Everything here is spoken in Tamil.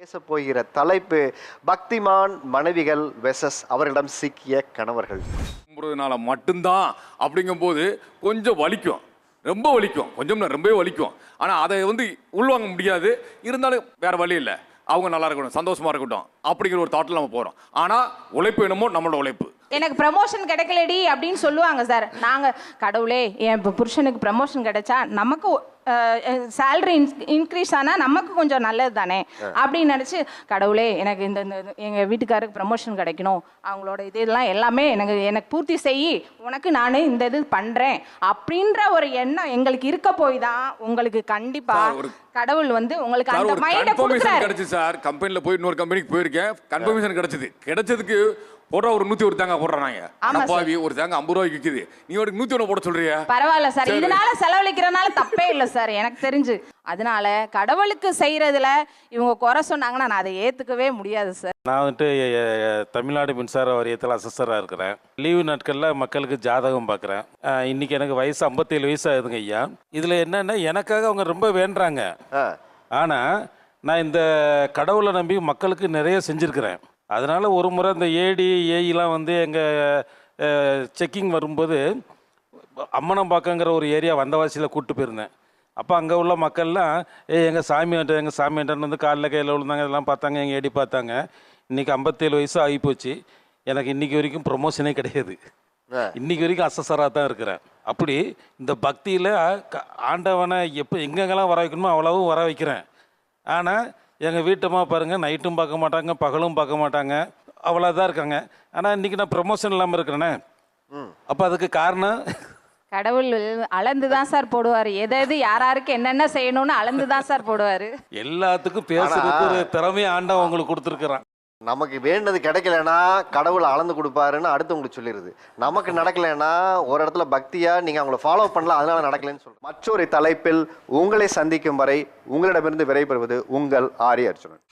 பேச போகிற தலைப்பு பக்திமான் மனைவிகள் வெசஸ் அவர்களிடம் சிக்கிய கணவர்கள். கும்புறதுனால மட்டும்தான் அப்படிங்கும்போது கொஞ்சம் வலிக்கும், ரொம்ப வலிக்கும், கொஞ்சம் ரொம்பவே வலிக்கும். ஆனால் அதை உள்வாங்க முடியாது. இருந்தாலும் வேற வழி இல்லை, அவங்க நல்லா இருக்கணும், சந்தோஷமா இருக்கட்டும் அப்படிங்கிற ஒரு தாட்டில் நம்ம போகிறோம். ஆனால் உழைப்பு என்னமோ நம்மளோட உழைப்பு. எனக்கு ப்ரமோஷன் கிடைக்கலடி அப்படின்னு சொல்லுவாங்க சார். நாங்கள் கடவுளே என் புருஷனுக்கு ப்ரமோஷன் கிடைச்சா நமக்கு சேலரி இன்க்ரீஸ் ஆனால் நமக்கு கொஞ்சம் நல்லது தானே அப்படின்னு நினச்சி, கடவுளே எனக்கு இந்த எங்கள் வீட்டுக்காருக்கு ப்ரமோஷன் கிடைக்கணும், அவங்களோட இதெல்லாம் எல்லாமே எனக்கு பூர்த்தி செய்யி, உனக்கு நான் இந்த இது பண்ணுறேன் அப்படின்ற ஒரு எண்ணம் எங்களுக்கு இருக்க போய் தான் உங்களுக்கு கண்டிப்பாக கடவுள் உங்களுக்கு அந்த மைண்டை கொடுக்குறாரு. கிடைச்சு சார், கம்பெனியில் போய் இன்னொரு கம்பெனிக்கு போயிருக்கேன், கன்ஃபர்மேஷன் கிடைச்சதுக்கு போடுற ஒரு 101 தேங்காய் போடுறாங்க. அப்பாவி ஒரு தேங்காய் 50 ரூபாய்க்கு விற்குது, நீ ஒரு 101 போட சொல்றியா? பரவாயில்ல சார், இதனால செலவழிக்கிறதுனால தப்பே இல்லை சார் எனக்கு தெரிஞ்சு. அதனால கடவுளுக்கு செய்யறதுல இவங்க குறை சொன்னாங்கன்னா நான் அதை ஏத்துக்கவே முடியாது சார். நான் தமிழ்நாடு மின்சார வாரியத்தில் அசஸராக இருக்கிறேன். லீவு நாட்களில் மக்களுக்கு ஜாதகம் பார்க்குறேன். இன்னைக்கு எனக்கு வயசு 57 வயசு ஆகுதுங்க ஐயா. இதில் என்னென்னா எனக்காக அவங்க ரொம்ப வேண்டுறாங்க. ஆனால் நான் இந்த கடவுளை நம்பி மக்களுக்கு நிறைய செஞ்சுருக்கிறேன். அதனால் ஒரு முறை இந்த ஏடி ஏஇலாம் எங்கள் செக்கிங் வரும்போது அம்மனம்பாக்கங்கிற ஒரு ஏரியா வந்தவாசியில் கூப்பிட்டு போயிருந்தேன். அப்போ அங்கே உள்ள மக்கள்லாம் எங்கள் சாமியாண்டன் காலில் கையில் விழுந்தாங்க, இதெல்லாம் பார்த்தாங்க, எங்கள் ஏடி பார்த்தாங்க. இன்றைக்கி 57 வயசு ஆகிப்போச்சு, எனக்கு இன்றைக்கி வரைக்கும் ப்ரொமோஷனே கிடையாது. இன்றைக்கி வரைக்கும் அசஸராக தான் இருக்கிறேன். அப்படி இந்த பக்தியில் ஆண்டவனை எங்கெங்கெல்லாம் வர வைக்கணுமோ அவ்வளவும் வர வைக்கிறேன். ஆனால் எங்கள் வீட்டம்மா பாருங்கள், நைட்டும் பார்க்க மாட்டாங்க, பகலும் பார்க்க மாட்டாங்க, அவ்வளோதான் இருக்காங்க. ஆனால் இன்றைக்கி நான் ப்ரமோஷன் இல்லாமல் இருக்கிறேனே, அப்போ அதுக்கு காரணம் கடவுள் அளந்து தான் சார் போடுவார். எது யாராருக்கு என்னென்ன செய்யணும்னு அளந்து தான் சார் போடுவார். எல்லாத்துக்கும் பேசுறதுக்கு ஒரு திறமையை ஆண்டவன் உங்களுக்கு கொடுத்துருக்குறான். நமக்கு வேண்டது கிடைக்கலன்னா கடவுளை அளந்து கொடுப்பாருன்னு அடுத்து உங்களுக்கு சொல்லிடுது. நமக்கு நடக்கலைன்னா ஒரு இடத்துல பக்தியா நீங்க அவங்கள ஃபாலோ பண்ணல, அதனால நடக்கலன்னு சொல்றேன். மற்றொரு தலைப்பில் உங்களை சந்திக்கும் வரை உங்களிடமிருந்து விடைபெறுவது உங்கள் ஆரிய அர்ஜுனன்.